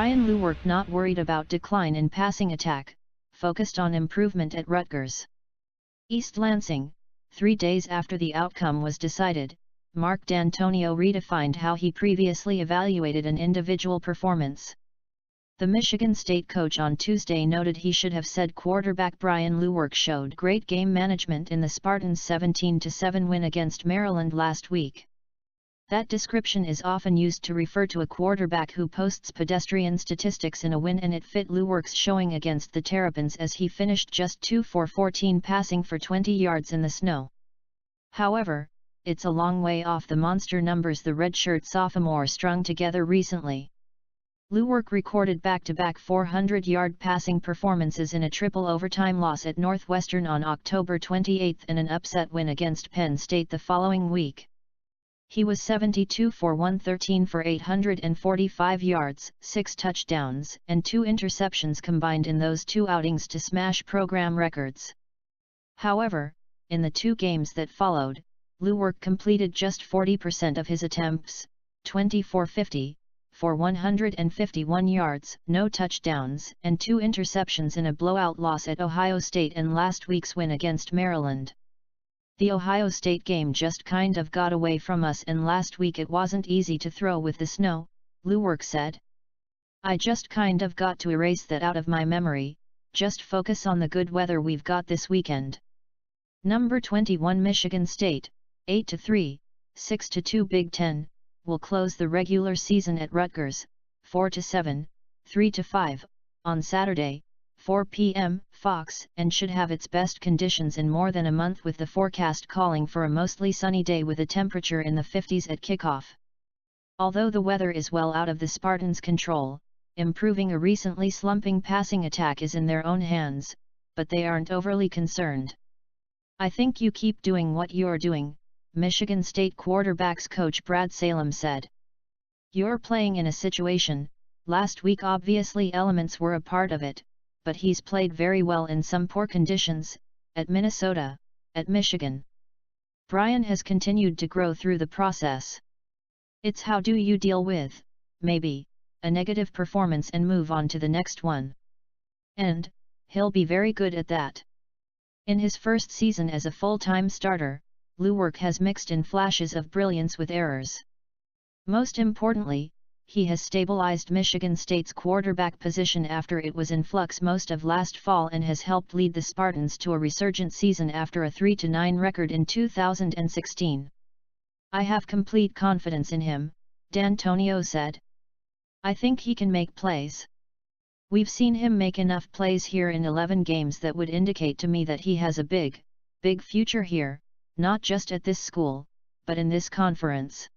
Brian Lewerke not worried about decline in passing attack, focused on improvement at Rutgers. East Lansing, 3 days after the outcome was decided, Mark Dantonio redefined how he previously evaluated an individual performance. The Michigan State coach on Tuesday noted he should have said quarterback Brian Lewerke showed great game management in the Spartans' 17-7 win against Maryland last week. That description is often used to refer to a quarterback who posts pedestrian statistics in a win, and it fit Lewerke's showing against the Terrapins as he finished just 2 for 14 passing for 20 yards in the snow. However, it's a long way off the monster numbers the redshirt sophomore strung together recently. Lewerke recorded back-to-back 400-yard passing performances in a triple overtime loss at Northwestern on October 28 and an upset win against Penn State the following week. He was 72 for 113 for 845 yards, 6 touchdowns, and 2 interceptions combined in those 2 outings to smash program records. However, in the 2 games that followed, Lewerke completed just 40% of his attempts, 20 for 50, for 151 yards, no touchdowns, and 2 interceptions in a blowout loss at Ohio State and last week's win against Maryland. The Ohio State game just kind of got away from us, and last week it wasn't easy to throw with the snow, Lewerke said. I just kind of got to erase that out of my memory, just focus on the good weather we've got this weekend. Number 21 Michigan State, 8-3, 6-2 Big Ten, will close the regular season at Rutgers, 4-7, 3-5, on Saturday, 4 p.m. Fox, and should have its best conditions in more than a month, with the forecast calling for a mostly sunny day with a temperature in the 50s at kickoff. Although the weather is well out of the Spartans' control, improving a recently slumping passing attack is in their own hands, but they aren't overly concerned. I think you keep doing what you're doing, Michigan State quarterbacks coach Brad Salem said. You're playing in a situation, last week obviously elements were a part of it, but he's played very well in some poor conditions, at Minnesota, at Michigan. Brian has continued to grow through the process. It's how do you deal with, maybe, a negative performance and move on to the next one. And, he'll be very good at that. In his first season as a full-time starter, Lewerke has mixed in flashes of brilliance with errors. Most importantly, he has stabilized Michigan State's quarterback position after it was in flux most of last fall, and has helped lead the Spartans to a resurgent season after a 3-9 record in 2016. I have complete confidence in him, Dantonio said. I think he can make plays. We've seen him make enough plays here in 11 games that would indicate to me that he has a big future here, not just at this school, but in this conference.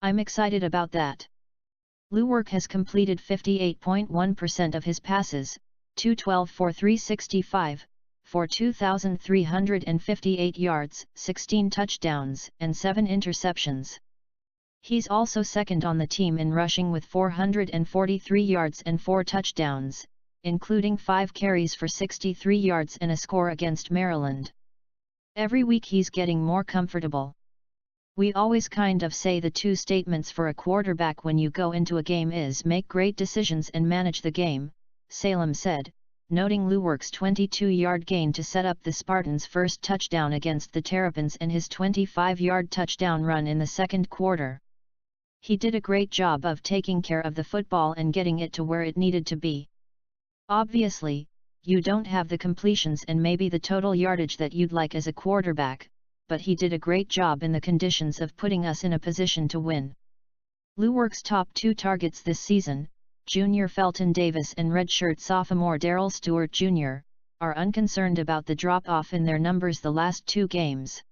I'm excited about that. Lewerke has completed 58.1% of his passes, 212 for 365, for 2,358 yards, 16 touchdowns, and 7 interceptions. He's also second on the team in rushing with 443 yards and 4 touchdowns, including 5 carries for 63 yards and a score against Maryland. Every week he's getting more comfortable. We always kind of say the 2 statements for a quarterback when you go into a game is make great decisions and manage the game, Salem said, noting Lewerke's 22-yard gain to set up the Spartans' first touchdown against the Terrapins and his 25-yard touchdown run in the second quarter. He did a great job of taking care of the football and getting it to where it needed to be. Obviously, you don't have the completions and maybe the total yardage that you'd like as a quarterback, but he did a great job in the conditions of putting us in a position to win. Lewerke's top 2 targets this season, junior Felton Davis and redshirt sophomore Darrell Stewart Jr., are unconcerned about the drop-off in their numbers the last 2 games.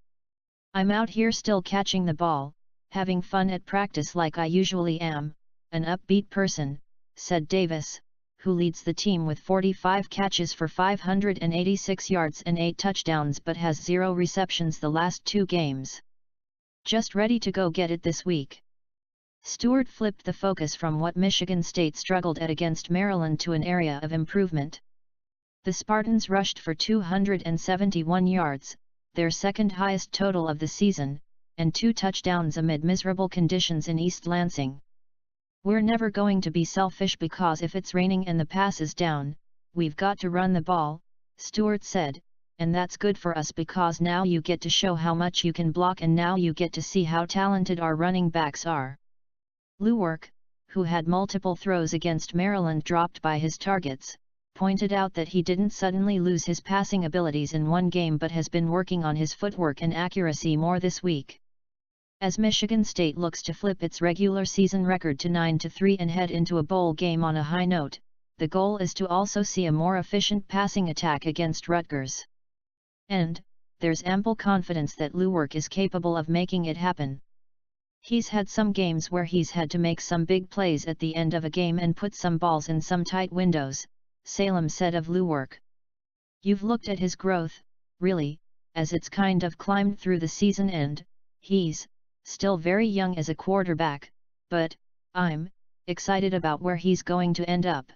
I'm out here still catching the ball, having fun at practice like I usually am, an upbeat person, said Davis, who leads the team with 45 catches for 586 yards and 8 touchdowns but has 0 receptions the last 2 games. Just ready to go get it this week. Stewart flipped the focus from what Michigan State struggled at against Maryland to an area of improvement. The Spartans rushed for 271 yards, their second highest total of the season, and 2 touchdowns amid miserable conditions in East Lansing. We're never going to be selfish because if it's raining and the pass is down, we've got to run the ball, Stewart said, and that's good for us because now you get to show how much you can block and now you get to see how talented our running backs are. Lewerke, who had multiple throws against Maryland dropped by his targets, pointed out that he didn't suddenly lose his passing abilities in one game but has been working on his footwork and accuracy more this week. As Michigan State looks to flip its regular season record to 9-3 and head into a bowl game on a high note, the goal is to also see a more efficient passing attack against Rutgers. And, there's ample confidence that Lewerke is capable of making it happen. He's had some games where he's had to make some big plays at the end of a game and put some balls in some tight windows, Salem said of Lewerke. You've looked at his growth, really, as it's kind of climbed through the season and, he's still very young as a quarterback, but I'm excited about where he's going to end up.